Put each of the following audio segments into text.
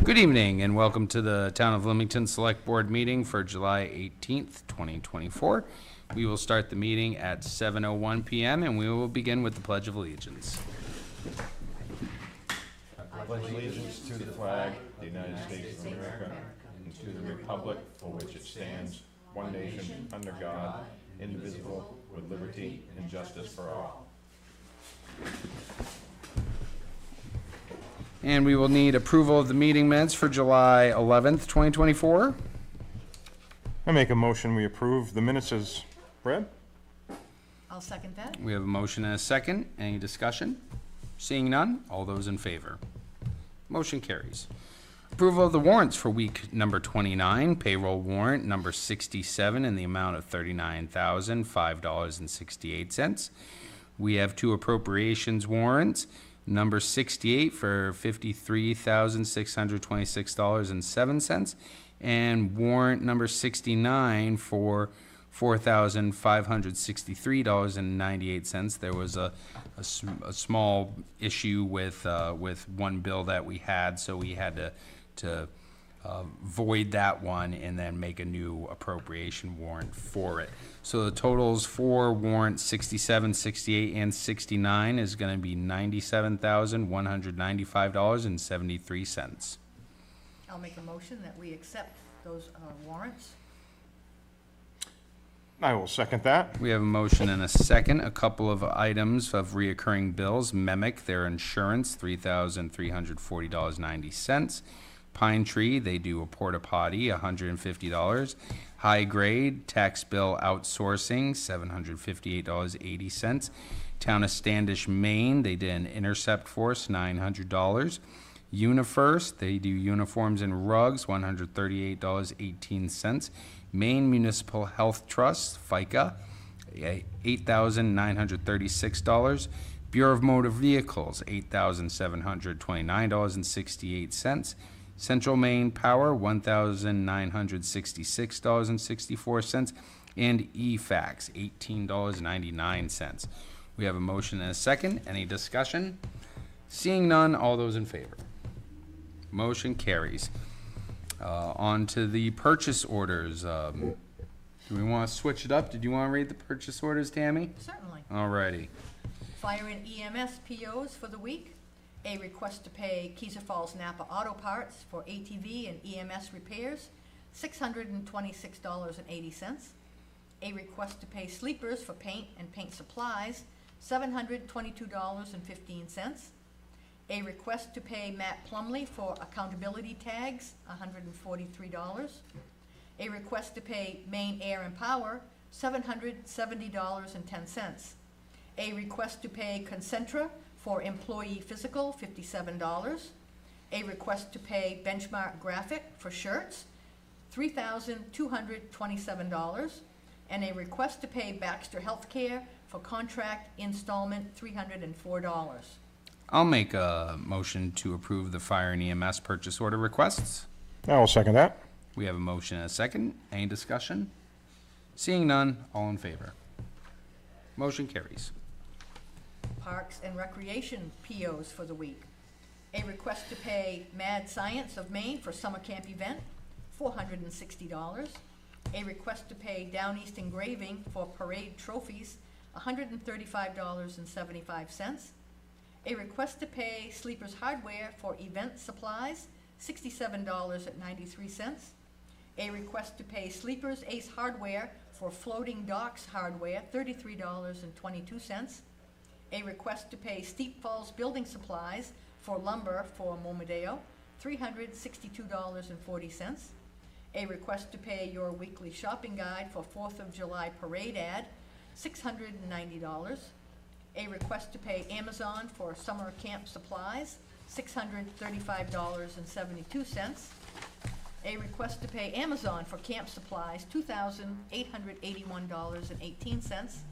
Good evening and welcome to the Town of Limington Select Board meeting for July 18th, 2024. We will start the meeting at 7:01 p.m. and we will begin with the Pledge of Allegiance. I pledge allegiance to the flag of the United States of America and to the republic for which it stands, one nation, under God, indivisible, with liberty and justice for all. And we will need approval of the meeting minutes for July 11th, 2024. I make a motion we approve the minutes as read. I'll second that. We have a motion and a second. Any discussion? Seeing none, all those in favor? Motion carries. Approval of the warrants for week number 29, payroll warrant number 67 in the amount of $39,005.68. We have two appropriations warrants. Number 68 for $53,626.07, and warrant number 69 for $4,563.98. There was a small issue with one bill that we had, so we had to void that one and then make a new appropriation warrant for it. So the totals for warrant 67, 68, and 69 is going to be $97,195.73. I'll make a motion that we accept those warrants. I will second that. We have a motion and a second. A couple of items of reoccurring bills. Memic, their insurance, $3,340.90. Pine Tree, they do a porta potty, $150. High Grade, tax bill outsourcing, $758.80. Town of Standish, Maine, they did an intercept force, $900. UniFirst, they do uniforms and rugs, $138.18. Maine Municipal Health Trust, FICA, $8,936. Bureau of Motor Vehicles, $8,729.68. Central Maine Power, $1,966.64, and EFAX, $18.99. We have a motion and a second. Any discussion? Seeing none, all those in favor? Motion carries. On to the purchase orders. Do we want to switch it up? Did you want to read the purchase orders, Tammy? Certainly. Alrighty. Fire and EMS POs for the week. A request to pay Keezer Falls Napa Auto Parts for ATV and EMS repairs, $626.80. A request to pay Sleepers for paint and paint supplies, $722.15. A request to pay Matt Plumley for accountability tags, $143. A request to pay Maine Air and Power, $770.10. A request to pay Concentra for employee physical, $57. A request to pay Benchmark Graphic for shirts, $3,227. And a request to pay Baxter Healthcare for contract installment, $304. I'll make a motion to approve the fire and EMS purchase order requests. I will second that. We have a motion and a second. Any discussion? Seeing none, all in favor? Motion carries. Parks and Recreation POs for the week. A request to pay Mad Science of Maine for summer camp event, $460. A request to pay Down East Engraving for parade trophies, $135.75. A request to pay Sleepers Hardware for event supplies, $67.93. A request to pay Sleepers Ace Hardware for floating docks hardware, $33.22. A request to pay Steep Falls Building Supplies for lumber for Momodeo, $362.40. A request to pay Your Weekly Shopping Guide for 4th of July Parade ad, $690. A request to pay Amazon for summer camp supplies, $635.72. A request to pay Amazon for camp supplies, $2,881.18.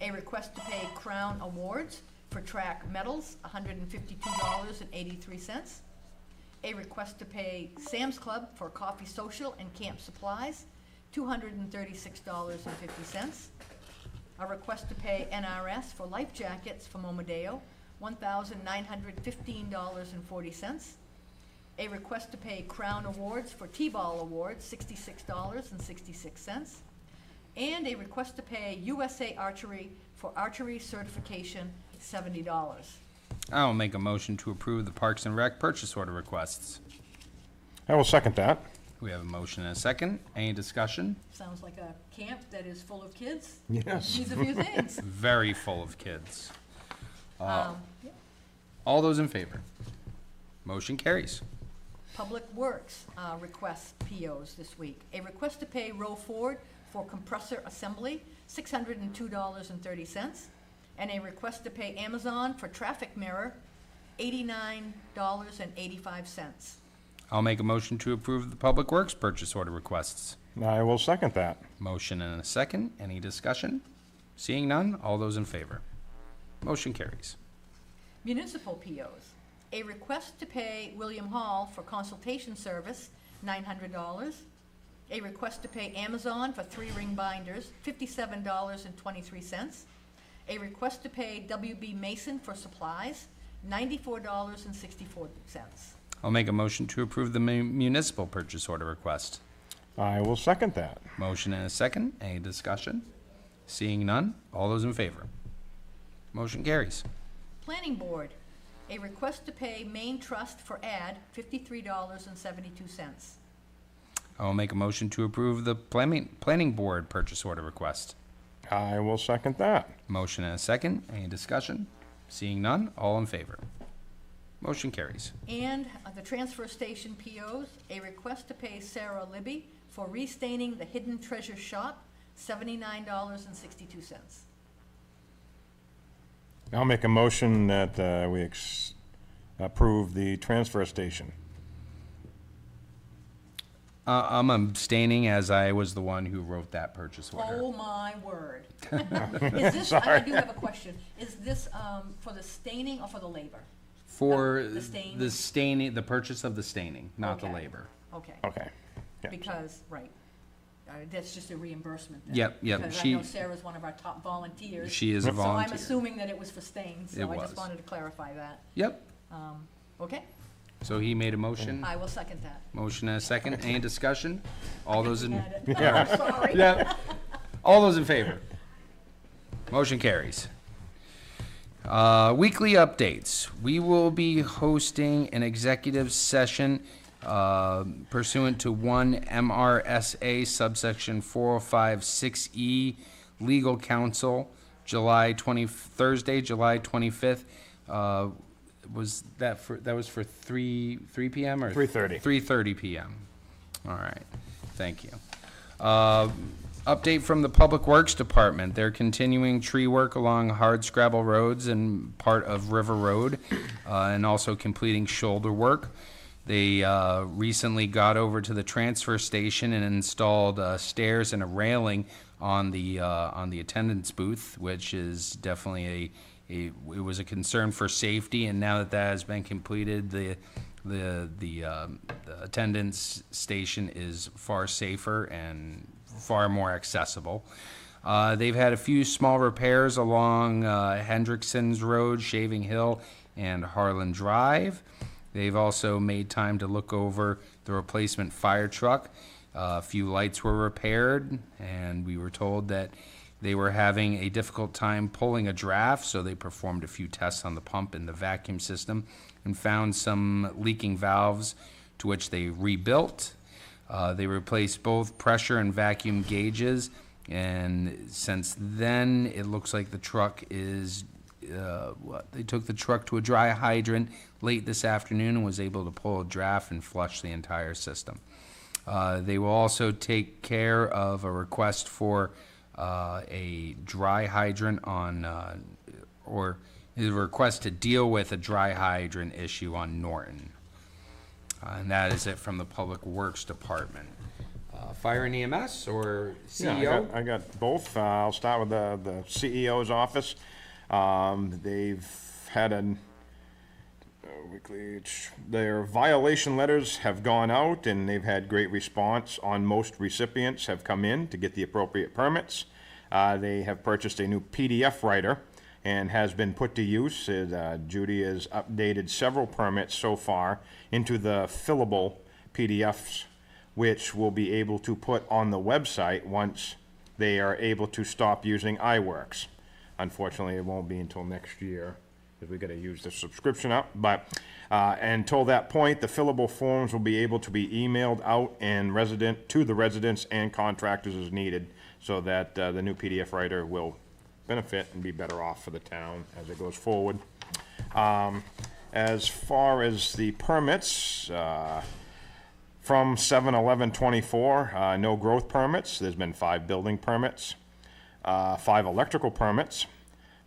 A request to pay Crown Awards for track medals, $152.83. A request to pay Sam's Club for coffee social and camp supplies, $236.50. A request to pay NRS for life jackets for Momodeo, $1,915.40. A request to pay Crown Awards for T-Ball Awards, $66.66. And a request to pay USA Archery for archery certification, $70. I'll make a motion to approve the Parks and Rec purchase order requests. I will second that. We have a motion and a second. Any discussion? Sounds like a camp that is full of kids. Yes. Needs a few things. Very full of kids. Yeah. All those in favor? Motion carries. Public Works requests POs this week. A request to pay Row Ford for compressor assembly, $602.30. And a request to pay Amazon for traffic mirror, $89.85. I'll make a motion to approve the Public Works purchase order requests. I will second that. Motion and a second. Any discussion? Seeing none, all those in favor? Motion carries. Municipal POs. A request to pay William Hall for consultation service, $900. A request to pay Amazon for 3-ring binders, $57.23. A request to pay WB Mason for supplies, $94.64. I'll make a motion to approve the municipal purchase order request. I will second that. Motion and a second. Any discussion? Seeing none, all those in favor? Motion carries. Planning Board. A request to pay Main Trust for ad, $53.72. I'll make a motion to approve the planning board purchase order request. I will second that. Motion and a second. Any discussion? Seeing none, all in favor? Motion carries. And the transfer station POs, a request to pay Sarah Libby for restaining the Hidden Treasure Shop, $79.62. I'll make a motion that we approve the transfer station. I'm abstaining as I was the one who wrote that purchase order. Oh, my word. Is this, I do have a question. Is this for the staining or for the labor? For The stain? the staining, the purchase of the staining, not the Okay. labor. Okay, Okay. Yeah. because, right, that's just a reimbursement then. Yep, yep, Because I she- know Sarah's one of our top volunteers. She is a So I'm volunteer. assuming that it was for stains, It so I just was. wanted to clarify that. Yep, Okay, so he made a motion, I will second that. motion and a second. Any discussion? All those in, Had it. Oh, sorry. yeah, all those in favor? Motion carries. Weekly updates. We will be hosting an executive session pursuant to 1 MRSA subsection 4056E, legal counsel, Thursday, July 25th. Was that for 3 p.m. or 3:30. 3:30 p.m. All right, thank you. Update from the Public Works Department. They're continuing tree work along hardscrabble roads and part of River Road, and also completing shoulder work. They recently got over to the transfer station and installed stairs and a railing on the attendance booth, which is definitely it was a concern for safety. And now that that has been completed, the attendance station is far safer and far more accessible. They've had a few small repairs along Hendrickson's Road, Shaving Hill, and Harlan Drive. They've also made time to look over the replacement fire truck. A few lights were repaired, and we were told that they were having a difficult time pulling a draft, so they performed a few tests on the pump and the vacuum system and found some leaking valves, to which they rebuilt. They replaced both pressure and vacuum gauges, and since then, it looks like the truck is, they took the truck to a dry hydrant late this afternoon and was able to pull a draft and flush the entire system. They will also take care of a request for a dry hydrant on, or a request to deal with a dry hydrant issue on Norton. And that is it from the Public Works Department. Fire and EMS or CEO? Yeah, I got both. I'll start with the CEO's office. They've had their violation letters have gone out, and they've had great response on most recipients have come in to get the appropriate permits. They have purchased a new PDF writer and has been put to use. Judy has updated several permits so far into the fillable PDFs, which we'll be able to put on the website once they are able to stop using iWorks. Unfortunately, it won't be until next year, because we gotta use the subscription up, but, until that point, the fillable forms will be able to be emailed out and to the residents and contractors as needed, so that, the new PDF writer will benefit and be better off for the town as it goes forward. As far as the permits, from 7/11/24, no growth permits. There's been 5 building permits, 5 electrical permits,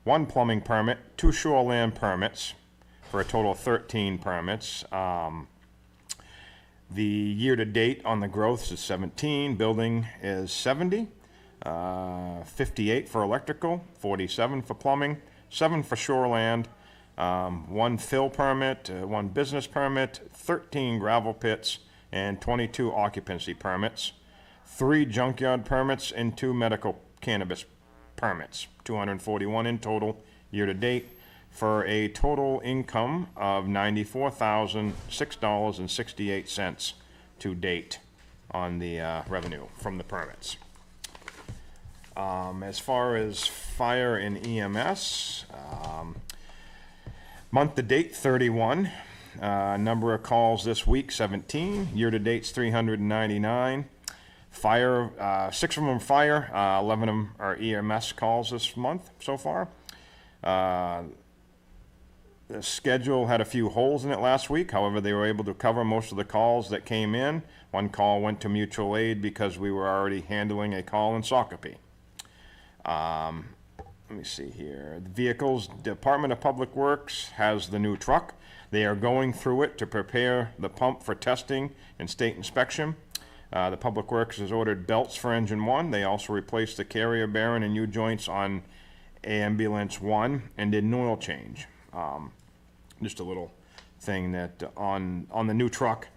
1 plumbing permit, 2 shoreland permits, for a total of 13 permits. The year-to-date on the growths is 17, building is 70, 58 for electrical, 47 for plumbing, 7 for shoreland, 1 fill permit, 1 business permit, 13 gravel pits, and 22 occupancy permits, 3 junkyard permits, and 2 medical cannabis permits, 241 in total year-to-date, for a total income of $94,006.68 to date on the revenue from the permits. As far as fire and EMS, month-to-date 31, number of calls this week 17, year-to-date's 399. Fire, 6 of them fire, 11 of them are EMS calls this month so far. The schedule had a few holes in it last week. However, they were able to cover most of the calls that came in. 1 call went to mutual aid because we were already handling a call in Shakopee. Let me see here. The vehicles, Department of Public Works has the new truck. They are going through it to prepare the pump for testing and state inspection. The Public Works has ordered belts for engine 1. They also replaced the carrier bearing and U-joints on ambulance 1 and did an oil change. Just a little thing that on the new truck,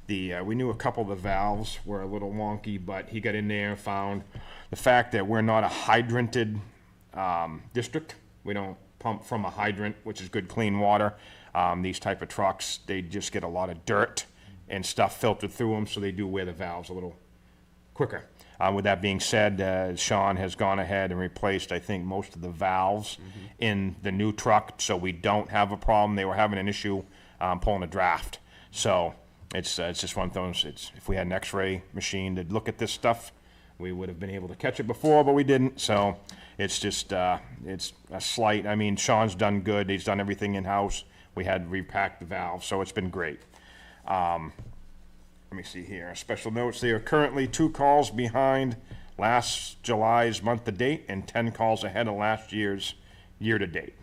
we knew a couple of the valves were a little wonky, but he got in there and found the fact that we're not a hydranted district. We don't pump from a hydrant, which is good clean water. These type of trucks, they just get a lot of dirt and stuff filtered through them, so they do wear the valves a little quicker. With that being said, Sean has gone ahead and replaced, I think, most of the valves in the new truck, so we don't have a problem. They were having an issue pulling a draft. So it's just one of those, if we had an x-ray machine to look at this stuff, we would have been able to catch it before, but we didn't. So it's just, it's a slight, I mean, Sean's done good. He's done everything in-house. We had repacked the valves, so it's been great. Let me see here. Special notes, they are currently 2 calls behind last July's month-to-date and 10 calls ahead of last year's year-to-date.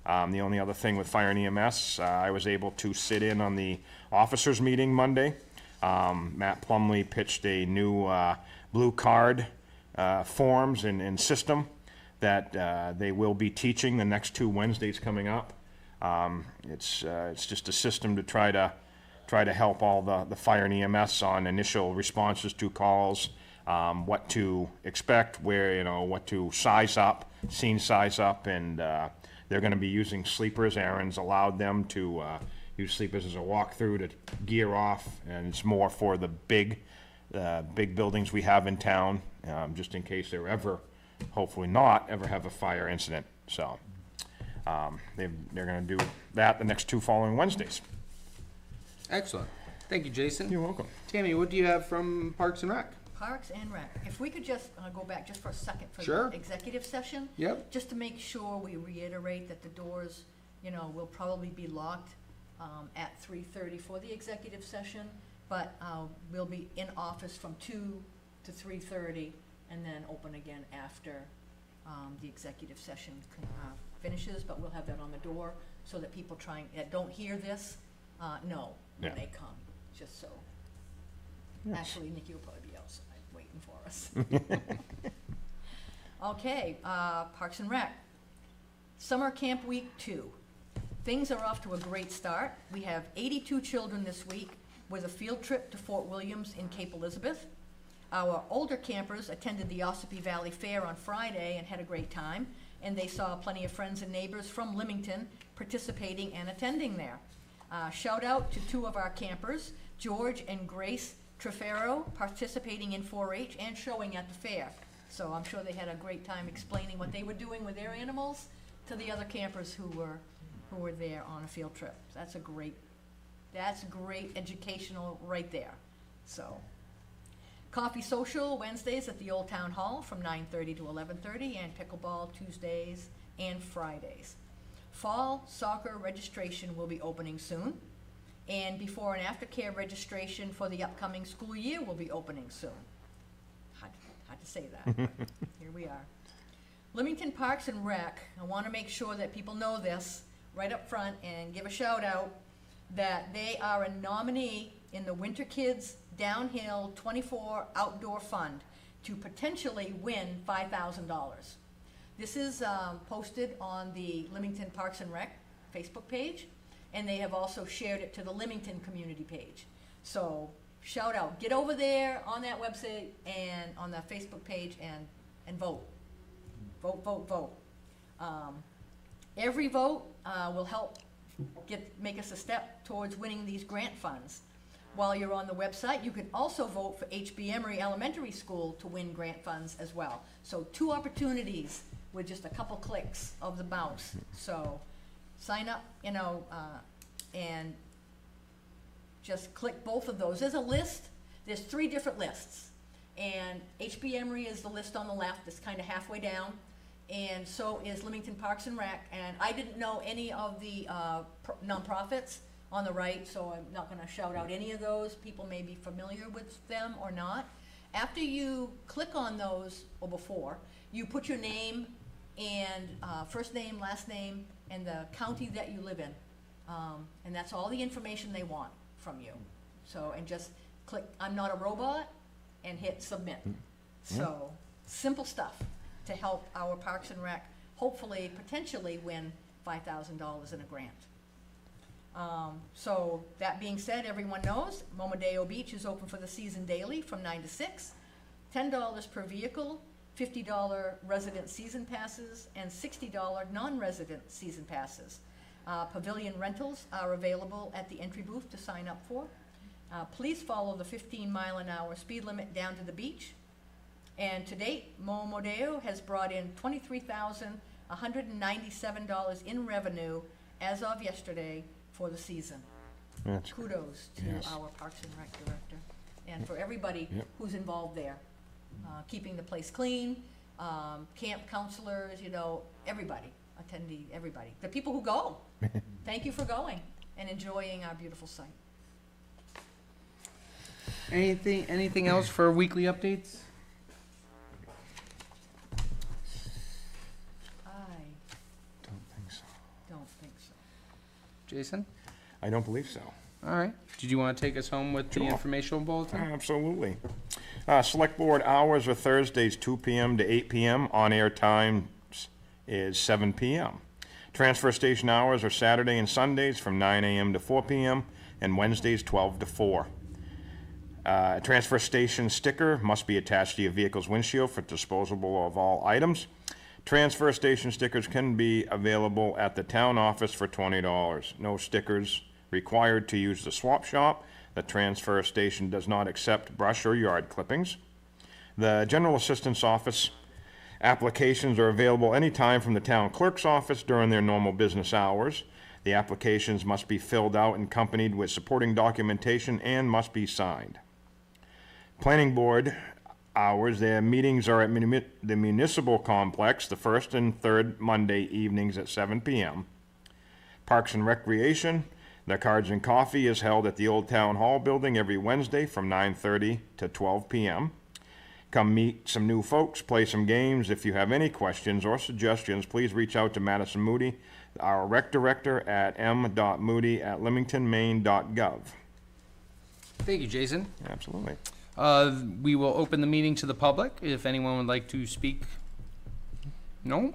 The only other thing with fire and EMS, I was able to sit in on the officers' meeting Monday. Matt Plumley pitched a new blue card forms and system that they will be teaching the next 2 Wednesdays coming up. It's just a system to try to help all the fire and EMS on initial responses to calls, what to expect, what to size up, scene size up, and they're going to be using sleepers. Aaron's allowed them to use sleepers as a walkthrough to gear off, and it's more for the big buildings we have in town, just in case they're ever, hopefully not, ever have a fire incident. So they're going to do that the next 2 following Wednesdays. Excellent. Thank you, Jason. You're welcome. Tammy, what do you have from Parks and Rec? Parks and Rec. If we could just go back just for a second for Sure. the executive session. Yep. Just to make sure we reiterate that the doors, will probably be locked at 3:30 for the executive session, but we'll be in office from 2 to 3:30 and then open again after the executive session finishes, but we'll have that on the door so that people that don't hear this know when Yeah. they come, just so. Yes. Actually, Nikki will probably be outside waiting for us. Okay, Parks and Rec. Summer Camp Week 2. Things are off to a great start. We have 82 children this week with a field trip to Fort Williams in Cape Elizabeth. Our older campers attended the Ossipee Valley Fair on Friday and had a great time. and they saw plenty of friends and neighbors from Limington participating and attending there. Shout out to 2 of our campers, George and Grace Trefero, participating in 4-H and showing at the fair. So I'm sure they had a great time explaining what they were doing with their animals to the other campers who were there on a field trip. That's great educational right there. So, Coffee Social Wednesdays at the Old Town Hall from 9:30 to 11:30, and pickleball Tuesdays and Fridays. Fall soccer registration will be opening soon, and before and after care registration for the upcoming school year will be opening soon. Hard to say that, but here we are. Leamington Parks and Rec, I want to make sure that people know this right up front and give a shout out that they are a nominee in the Winter Kids Downhill 24 Outdoor Fund to potentially win $5,000. This is posted on the Limington Parks and Rec Facebook page, and they have also shared it to the Limington community page. So shout out, get over there on that website and on the Facebook page and vote. Vote. Every vote will help make us a step towards winning these grant funds. While you're on the website, you can also vote for HB Emery Elementary School to win grant funds as well. So 2 opportunities with just a couple clicks of the mouse. So sign up, and just click both of those. There's a list. There's 3 different lists. And HB Emery is the list on the left. It's kind of halfway down. And so is Limington Parks and Rec. And I didn't know any of the nonprofits on the right, so I'm not gonna shout out any of those. People may be familiar with them or not. After you click on those, or before, you put your name and first name, last name, and the county that you live in. And that's all the information they want from you. So, and just click, I'm not a robot, and hit submit. So, simple stuff to help our Parks and Rec hopefully, potentially win $5,000 in a grant. So that being said, everyone knows Momodeo Beach is open for the season daily from 9 to 6, $10 per vehicle, $50 resident season passes, and $60 non-resident season passes. Pavilion rentals are available at the entry booth to sign up for. Please follow the 15-mile-an-hour speed limit down to the beach. And to date, Momodeo has brought in $23,197 in revenue as of yesterday for the season. That's Kudos to Yes. our Parks and Rec director, and for everybody Yep. who's involved there. Keeping the place clean, camp counselors, everybody, attendee, everybody. The people who go, thank you for going and enjoying our beautiful site. Anything else for weekly updates? I Don't think so. don't think so. Jason? I don't believe so. All right. Did you want to take us home with the Sure. informational bulletin? Absolutely. Select Board hours are Thursdays, 2 p.m. to 8 p.m. On-air times is 7 p.m. Transfer station hours are Saturday and Sundays from 9 a.m. to 4 p.m. and Wednesdays, 12 to 4. Transfer station sticker must be attached to your vehicle's windshield for disposable of all items. Transfer station stickers can be available at the town office for $20. No stickers required to use the swap shop. The transfer station does not accept brush or yard clippings. The General Assistance Office applications are available anytime from the town clerk's office during their normal business hours. The applications must be filled out and accompanied with supporting documentation and must be signed. Planning Board hours, their meetings are at the Municipal Complex the first and third Monday evenings at 7 p.m. Parks and Recreation, the Cards and Coffee is held at the Old Town Hall building every Wednesday from 9:30 to 12 p.m. Come meet some new folks, play some games. If you have any questions or suggestions, please reach out to Madison Moody, our rec director, at m.moody@limingtonmaine.gov. Thank you, Jason. Absolutely. We will open the meeting to the public if anyone would like to speak. No?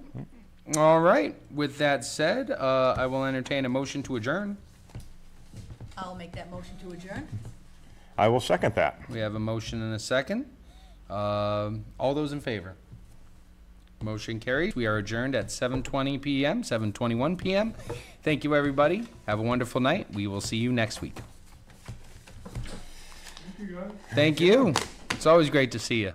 All right. With that said, I will entertain a motion to adjourn. I'll make that motion to adjourn. I will second that. We have a motion and a second. All those in favor? Motion carries. We are adjourned at 7:20 PM, 7:21 PM. Thank you, everybody. Have a wonderful night. We will see you next week. Thank you. It's always great to see you.